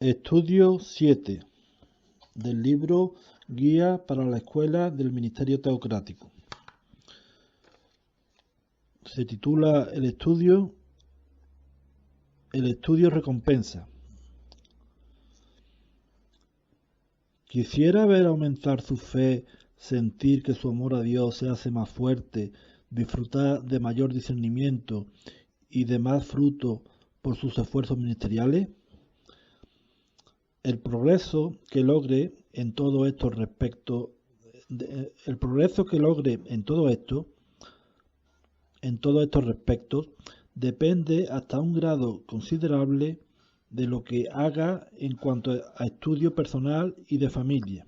Estudio 7 del libro Guía para la Escuela del Ministerio Teocrático. Se titula El estudio recompensa. Quisiera ver aumentar su fe, sentir que su amor a Dios se hace más fuerte, disfrutar de mayor discernimiento y de más fruto por sus esfuerzos ministeriales. El progreso que logre en todo esto en todos estos respectos depende hasta un grado considerable de lo que haga en cuanto a estudio personal y de familia.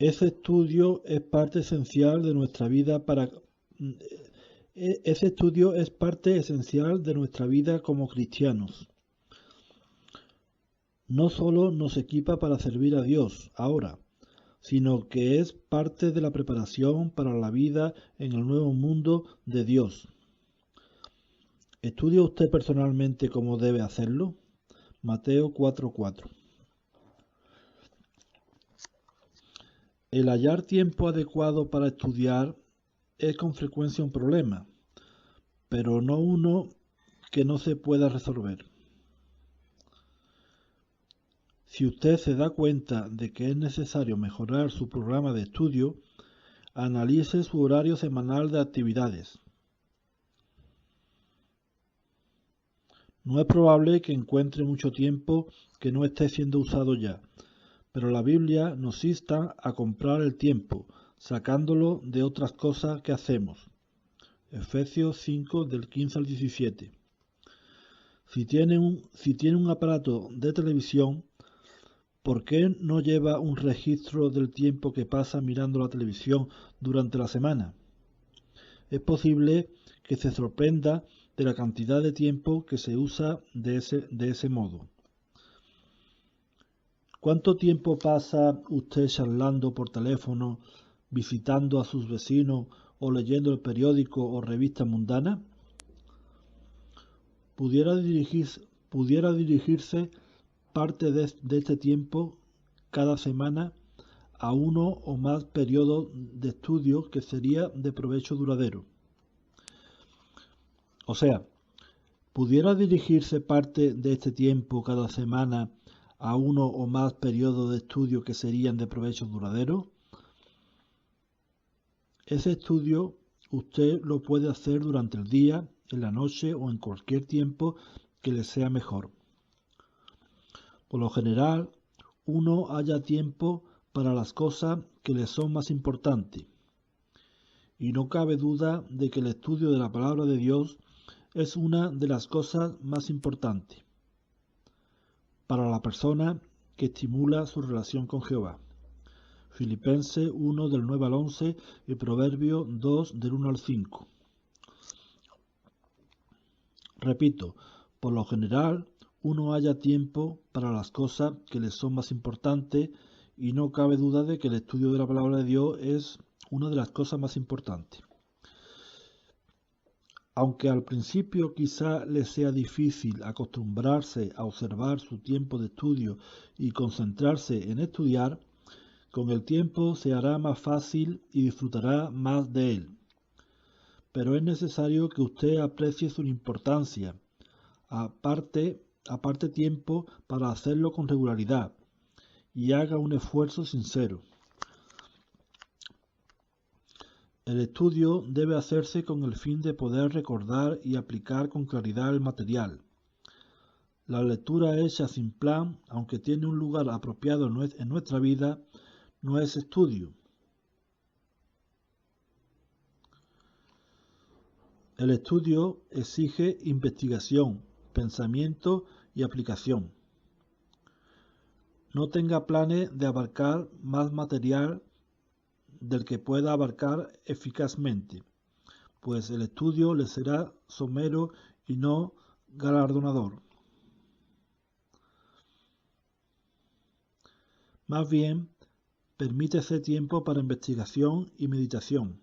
Ese estudio es parte esencial de nuestra vida como cristianos. No solo nos equipa para servir a Dios ahora, sino que es parte de la preparación para la vida en el nuevo mundo de Dios. ¿Estudia usted personalmente cómo debe hacerlo? Mateo 4:4. El hallar tiempo adecuado para estudiar es con frecuencia un problema, pero no uno que no se pueda resolver. Si usted se da cuenta de que es necesario mejorar su programa de estudio, analice su horario semanal de actividades. No es probable que encuentre mucho tiempo que no esté siendo usado ya, pero la Biblia nos insta a comprar el tiempo, sacándolo de otras cosas que hacemos. Efesios 5 del 15 al 17. Si tiene un aparato de televisión, ¿por qué no lleva un registro del tiempo que pasa mirando la televisión durante la semana? Es posible que se sorprenda de la cantidad de tiempo que se usa de ese modo. ¿Cuánto tiempo pasa usted charlando por teléfono, visitando a sus vecinos o leyendo el periódico o revista mundana? ¿Pudiera dirigirse parte de este tiempo cada semana a uno o más periodos de estudio que sería de provecho duradero? O sea, ¿pudiera dirigirse parte de este tiempo cada semana a uno o más periodos de estudio que serían de provecho duradero? Ese estudio usted lo puede hacer durante el día, en la noche o en cualquier tiempo que le sea mejor. Por lo general, uno halla tiempo para las cosas que le son más importantes. Y no cabe duda de que el estudio de la palabra de Dios es una de las cosas más importantes para la persona que estimula su relación con Jehová. Filipenses 1 del 9 al 11 y Proverbios 2 del 1 al 5. Repito, por lo general uno halla tiempo para las cosas que le son más importantes y no cabe duda de que el estudio de la palabra de Dios es una de las cosas más importantes. Aunque al principio quizá le sea difícil acostumbrarse a observar su tiempo de estudio y concentrarse en estudiar, con el tiempo se hará más fácil y disfrutará más de él. Pero es necesario que usted aprecie su importancia, aparte tiempo para hacerlo con regularidad y haga un esfuerzo sincero. El estudio debe hacerse con el fin de poder recordar y aplicar con claridad el material. La lectura hecha sin plan, aunque tiene un lugar apropiado en nuestra vida, no es estudio. El estudio exige investigación, pensamiento y aplicación. No tenga planes de abarcar más material del que pueda abarcar eficazmente, pues el estudio le será somero y no galardonador. Más bien, permítese tiempo para investigación y meditación.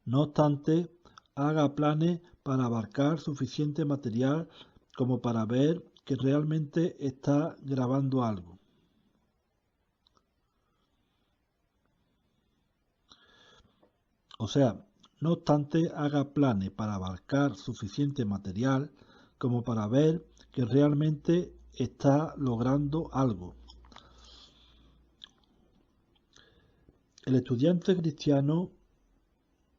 No obstante, haga planes para abarcar suficiente material como para ver que realmente está grabando algo. O sea, no obstante, haga planes para abarcar suficiente material como para ver que realmente está logrando algo. El estudiante cristiano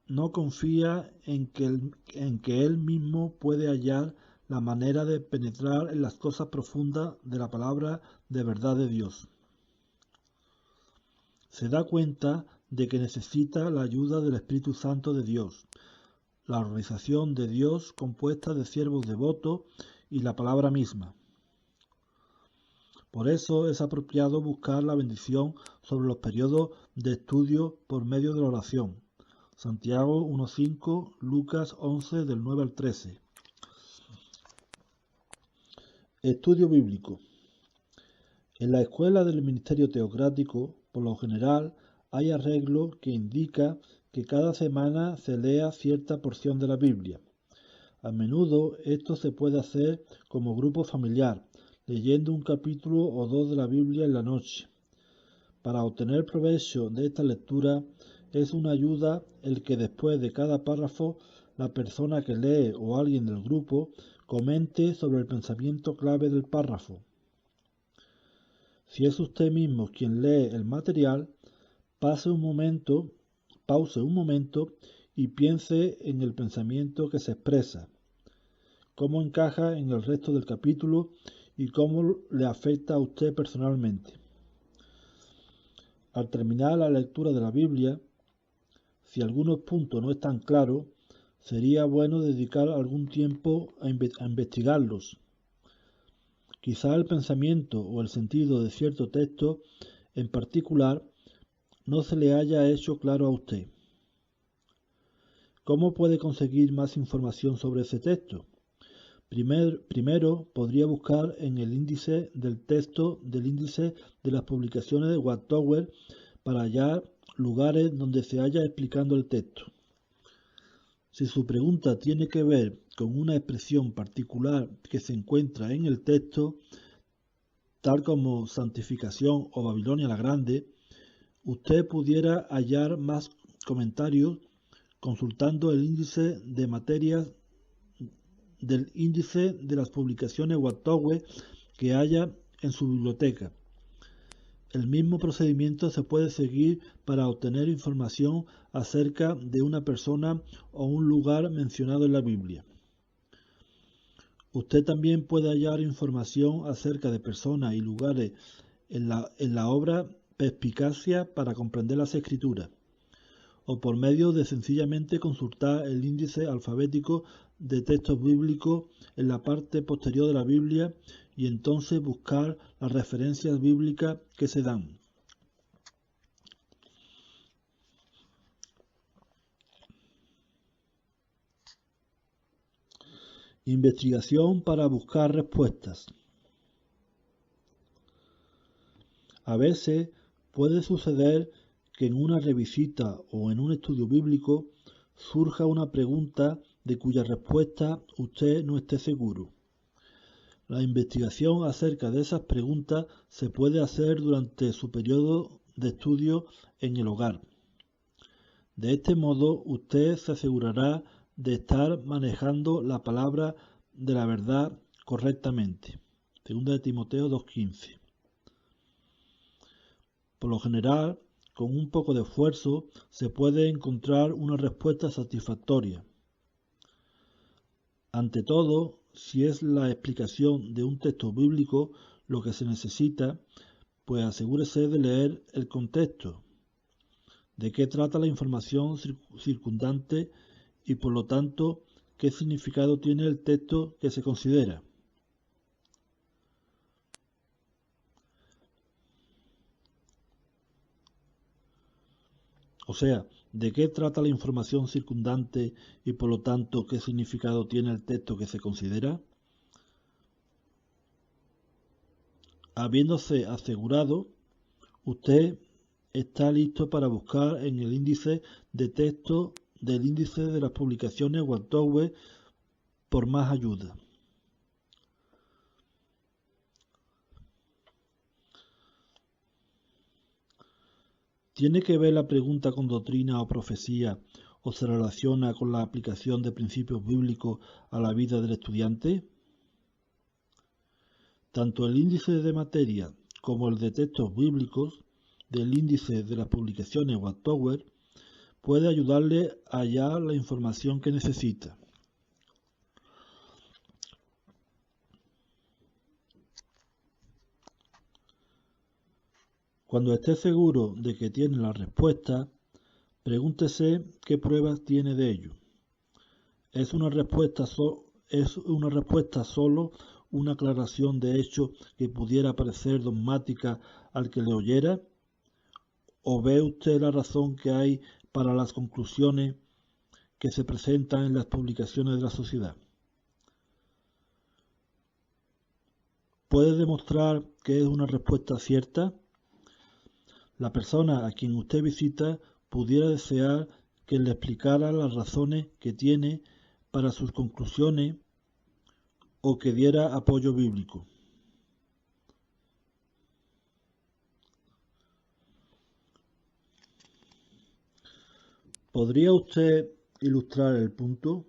no confía en que él mismo puede hallar la manera de penetrar en las cosas profundas de la palabra de verdad de Dios. Se da cuenta de que necesita la ayuda del Espíritu Santo de Dios, la organización de Dios compuesta de siervos devotos y la palabra misma. Por eso es apropiado buscar la bendición sobre los periodos de estudio por medio de la oración. Santiago 1.5, Lucas 11 del 9 al 13. Estudio bíblico. En la escuela del ministerio teocrático, por lo general, hay arreglo que indica que cada semana se lea cierta porción de la Biblia. A menudo esto se puede hacer como grupo familiar, leyendo un capítulo o dos de la Biblia en la noche. Para obtener provecho de esta lectura es una ayuda el que después de cada párrafo la persona que lee o alguien del grupo comente sobre el pensamiento clave del párrafo. Si es usted mismo quien lee el material, pause un momento y piense en el pensamiento que se expresa, cómo encaja en el resto del capítulo y cómo le afecta a usted personalmente. Al terminar la lectura de la Biblia, si algunos puntos no están claros, sería bueno dedicar algún tiempo a investigarlos. Quizá el pensamiento o el sentido de cierto texto en particular no se le haya hecho claro a usted. ¿Cómo puede conseguir más información sobre ese texto? Primero podría buscar en el índice del texto del índice de las publicaciones de Wattower para hallar lugares donde se haya explicando el texto. Si su pregunta tiene que ver con una expresión particular que se encuentra en el texto, tal como santificación o Babilonia la Grande, usted pudiera hallar más comentarios consultando el índice de materias del índice de las publicaciones Wattower que haya en su biblioteca. El mismo procedimiento se puede seguir para obtener información acerca de una persona o un lugar mencionado en la Biblia. Usted también puede hallar información acerca de personas y lugares en la obra Perspicacia para comprender las Escrituras, o por medio de sencillamente consultar el índice alfabético de textos bíblicos en la parte posterior de la Biblia y entonces buscar las referencias bíblicas que se dan. Investigación para buscar respuestas. A veces puede suceder que en una revisita o en un estudio bíblico surja una pregunta de cuya respuesta usted no esté seguro. La investigación acerca de esas preguntas se puede hacer durante su periodo de estudio en el hogar. De este modo, usted se asegurará de estar manejando la palabra de la verdad correctamente. 2 de Timoteo 2:15. Por lo general, con un poco de esfuerzo, se puede encontrar una respuesta satisfactoria. Ante todo, si es la explicación de un texto bíblico lo que se necesita, pues asegúrese de leer el contexto, de qué trata la información circundante y por lo tanto qué significado tiene el texto que se considera. O sea, de qué trata la información circundante y por lo tanto qué significado tiene el texto que se considera. Habiéndose asegurado, usted está listo para buscar en el índice de texto del índice de las publicaciones Wattower por más ayuda. ¿Tiene que ver la pregunta con doctrina o profecía o se relaciona con la aplicación de principios bíblicos a la vida del estudiante? Tanto el índice de materia como el de textos bíblicos del índice de las publicaciones Wattower puede ayudarle a hallar la información que necesita. Cuando esté seguro de que tiene la respuesta, pregúntese qué pruebas tiene de ello. ¿Es una respuesta solo una aclaración de hecho que pudiera parecer dogmática al que le oyera? ¿O ve usted la razón que hay para las conclusiones que se presentan en las publicaciones de la sociedad? ¿Puede demostrar que es una respuesta cierta? La persona a quien usted visita pudiera desear que le explicara las razones que tiene para sus conclusiones o que diera apoyo bíblico. ¿Podría usted ilustrar el punto?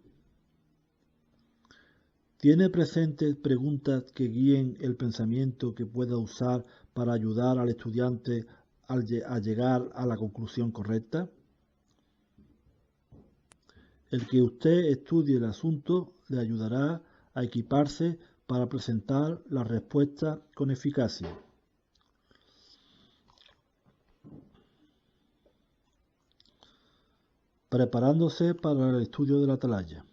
¿Tiene presentes preguntas que guíen el pensamiento que pueda usar para ayudar al estudiante a llegar a la conclusión correcta? El que usted estudie el asunto le ayudará a equiparse para presentar la respuesta con eficacia. Preparándose para el estudio de la atalaya.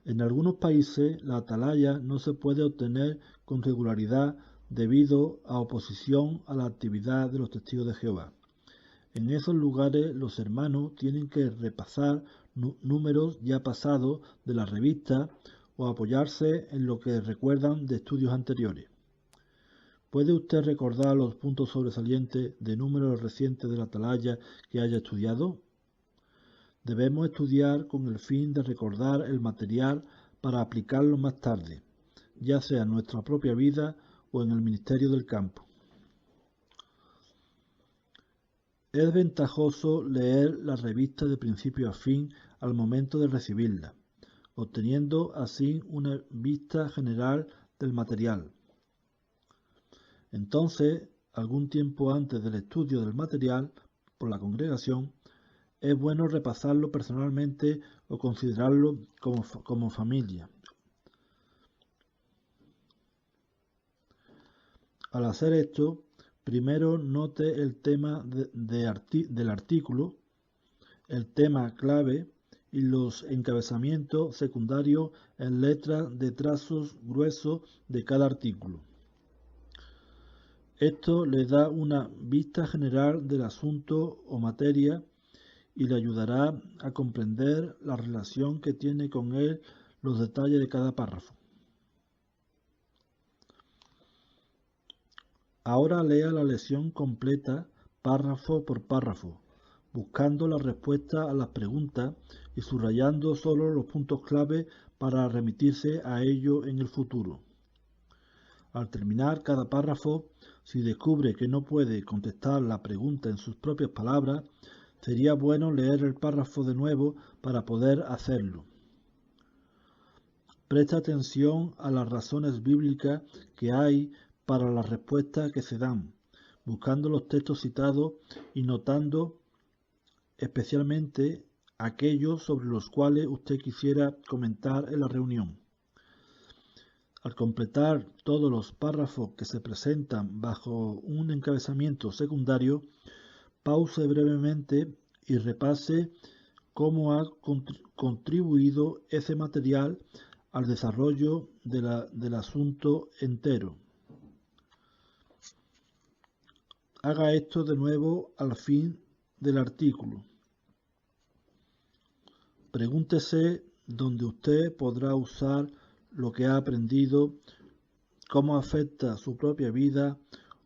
En algunos países la atalaya no se puede obtener con regularidad debido a oposición a la actividad de los testigos de Jehová. En esos lugares los hermanos tienen que repasar números ya pasados de la revista o apoyarse en lo que recuerdan de estudios anteriores. ¿Puede usted recordar los puntos sobresalientes de números recientes de la atalaya que haya estudiado? Debemos estudiar con el fin de recordar el material para aplicarlo más tarde, ya sea en nuestra propia vida o en el ministerio del campo. Es ventajoso leer la revista de principio a fin al momento de recibirla, obteniendo así una vista general del material. Entonces, algún tiempo antes del estudio del material por la congregación, es bueno repasarlo personalmente o considerarlo como familia. Al hacer esto, primero note el tema del artículo, el tema clave y los encabezamientos secundarios en letras de trazos gruesos de cada artículo. Esto le da una vista general del asunto o materia y le ayudará a comprender la relación que tiene con él los detalles de cada párrafo. Ahora lea la lección completa, párrafo por párrafo, buscando la respuesta a las preguntas y subrayando solo los puntos clave para remitirse a ello en el futuro. Al terminar cada párrafo, si descubre que no puede contestar la pregunta en sus propias palabras, sería bueno leer el párrafo de nuevo para poder hacerlo. Presta atención a las razones bíblicas que hay para las respuestas que se dan, buscando los textos citados y notando especialmente aquellos sobre los cuales usted quisiera comentar en la reunión. Al completar todos los párrafos que se presentan bajo un encabezamiento secundario, pause brevemente y repase cómo ha contribuido ese material al desarrollo del asunto entero. Haga esto de nuevo al fin del artículo. Pregúntese dónde usted podrá usar lo que ha aprendido, cómo afecta su propia vida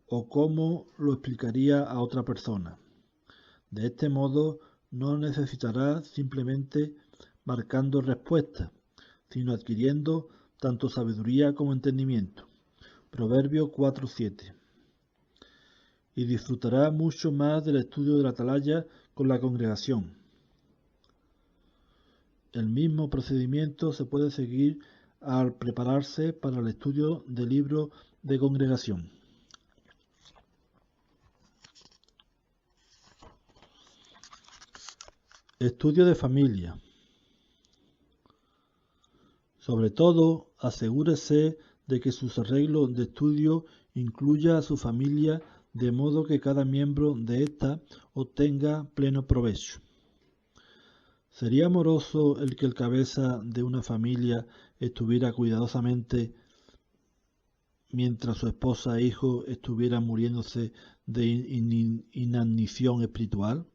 o cómo lo explicaría a otra persona. De este modo, no necesitará simplemente marcando respuestas, sino adquiriendo tanto sabiduría como entendimiento. Proverbio 4:7. y disfrutará mucho más del estudio de la atalaya con la congregación. El mismo procedimiento se puede seguir al prepararse para el estudio del libro de congregación. Estudio de familia. Sobre todo, asegúrese de que sus arreglos de estudio incluya a su familia de modo que cada miembro de ésta obtenga pleno provecho. ¿Sería amoroso el que el cabeza de una familia estuviera cuidadosamente mientras su esposa e hijo estuvieran muriéndose de inanición espiritual?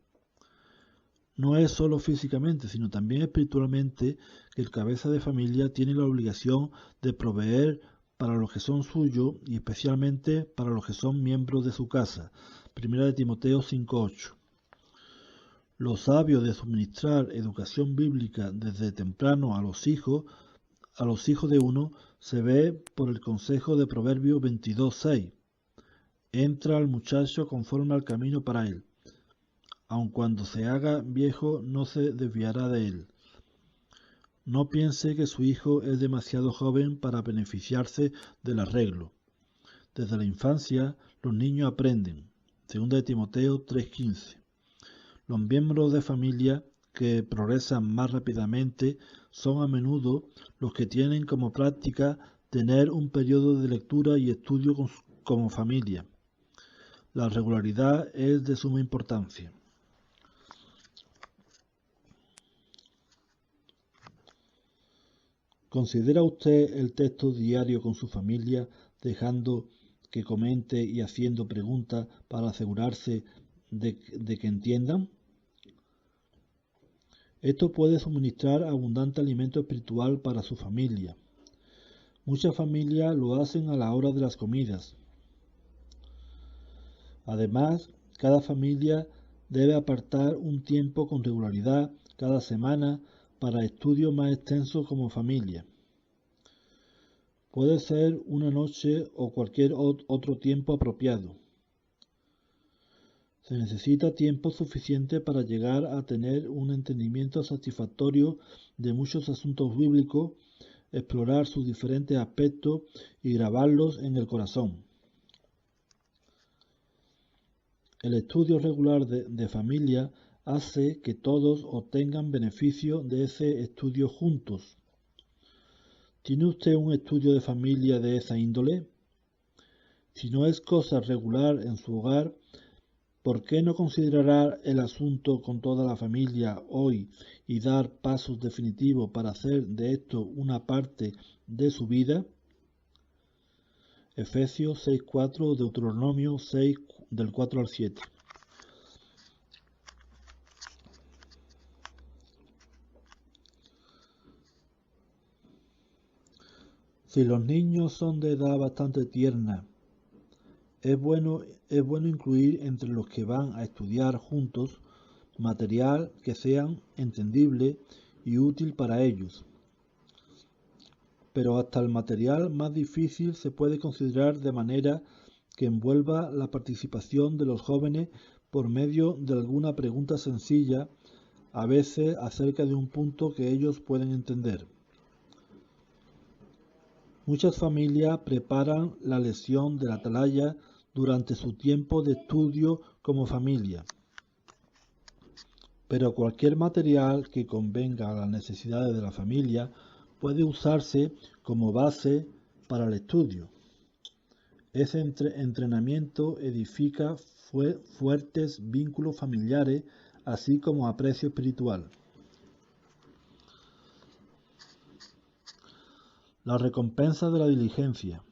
No es solo físicamente, sino también espiritualmente que el cabeza de familia tiene la obligación de proveer para los que son suyos y especialmente para los que son miembros de su casa. 1 de Timoteo 5:8. Lo sabio de suministrar educación bíblica desde temprano a los hijos de uno se ve por el consejo de Proverbios 22:6. Entra al muchacho conforme al camino para él. Aun cuando se haga viejo, no se desviará de él. No piense que su hijo es demasiado joven para beneficiarse del arreglo. Desde la infancia, los niños aprenden. 2 de Timoteo 3:15. Los miembros de familia que progresan más rápidamente son a menudo los que tienen como práctica tener un periodo de lectura y estudio como familia. La regularidad es de suma importancia. ¿Considera usted el texto diario con su familia, dejando que comente y haciendo preguntas para asegurarse de que entiendan? Esto puede suministrar abundante alimento espiritual para su familia. Muchas familias lo hacen a la hora de las comidas. Además, cada familia debe apartar un tiempo con regularidad cada semana para estudios más extensos como familia. Puede ser una noche o cualquier otro tiempo apropiado. Se necesita tiempo suficiente para llegar a tener un entendimiento satisfactorio de muchos asuntos bíblicos, explorar sus diferentes aspectos y grabarlos en el corazón. El estudio regular de familia hace que todos obtengan beneficio de ese estudio juntos. ¿Tiene usted un estudio de familia de esa índole? Si no es cosa regular en su hogar, ¿por qué no considerar el asunto con toda la familia hoy y dar pasos definitivos para hacer de esto una parte de su vida? Efesios 6:4, Deuteronomio 6 del 4 al 7. Si los niños son de edad bastante tierna, es bueno incluir entre los que van a estudiar juntos material que sean entendible y útil para ellos. Pero hasta el material más difícil se puede considerar de manera que envuelva la participación de los jóvenes por medio de alguna pregunta sencilla, a veces acerca de un punto que ellos pueden entender. Muchas familias preparan la lección de la atalaya durante su tiempo de estudio como familia. Pero cualquier material que convenga a las necesidades de la familia puede usarse como base para el estudio. Ese entrenamiento edifica fuertes vínculos familiares, así como aprecio espiritual. La recompensa de la diligencia.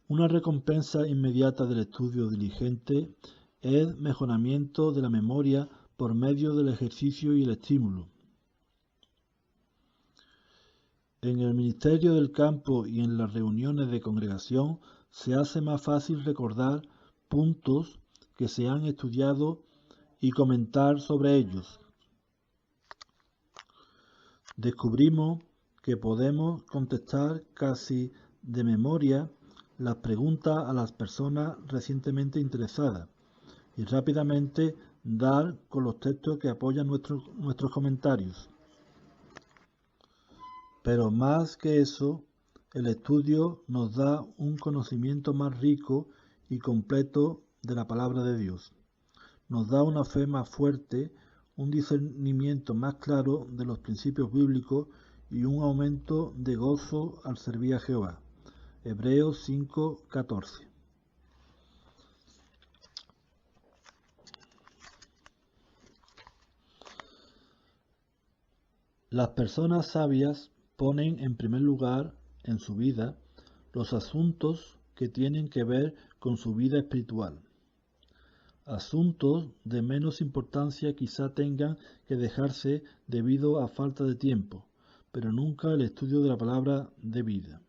Una recompensa inmediata del estudio diligente es mejoramiento de la memoria por medio del ejercicio y el estímulo. En el ministerio del campo y en las reuniones de congregación se hace más fácil recordar puntos que se han estudiado y comentar sobre ellos. Descubrimos que podemos contestar casi de memoria las preguntas a las personas recientemente interesadas y rápidamente dar con los textos que apoyan nuestros comentarios. Pero más que eso, el estudio nos da un conocimiento más rico y completo de la palabra de Dios. Nos da una fe más fuerte, un discernimiento más claro de los principios bíblicos y un aumento de gozo al servir a Jehová. Hebreos 5:14. Las personas sabias ponen en primer lugar en su vida los asuntos que tienen que ver con su vida espiritual. Asuntos de menos importancia quizá tengan que dejarse debido a falta de tiempo, pero nunca el estudio de la palabra de vida.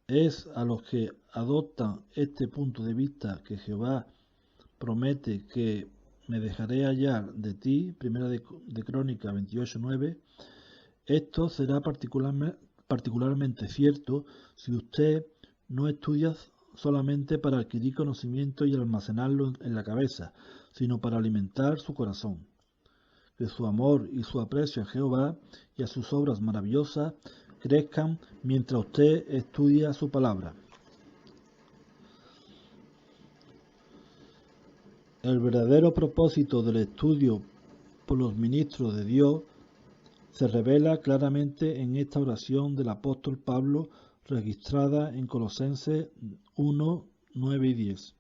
Es a los que adoptan este punto de vista que Jehová promete que me dejaré hallar de ti, primera de Crónicas 28:9. Esto será particularmente cierto si usted no estudia solamente para adquirir conocimiento y almacenarlo en la cabeza, sino para alimentar su corazón. Que su amor y su aprecio a Jehová y a sus obras maravillosas crezcan mientras usted estudia su palabra. El verdadero propósito del estudio por los ministros de Dios se revela claramente en esta oración del apóstol Pablo registrada en Colosenses 1:9 y 10.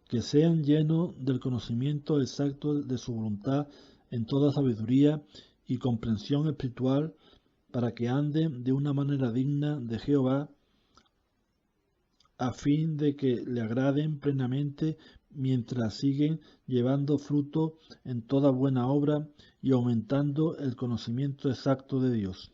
Que sean llenos del conocimiento exacto de su voluntad en toda sabiduría y comprensión espiritual, para que anden de una manera digna de Jehová, a fin de que le agraden plenamente mientras siguen llevando fruto en toda buena obra y aumentando el conocimiento exacto de Dios.